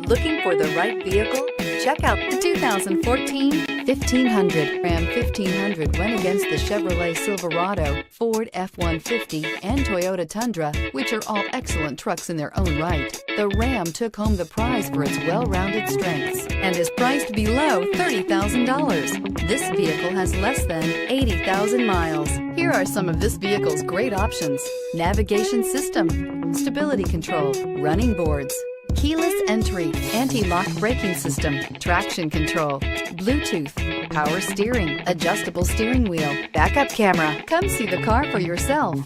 Looking for the right vehicle? Check out the 2014 1500. Ram 1500 went against the Chevrolet Silverado, Ford F-150, and Toyota Tundra, which are all excellent trucks in their own right. The Ram took home the prize for its well-rounded strengths and is priced below $30,000. This vehicle has less than 80,000 miles. Here are some of this vehicle's great options: navigation system, stability control, running boards, keyless entry, anti-lock braking system, traction control, Bluetooth, power steering, adjustable steering wheel, backup camera. Come see the car for yourself.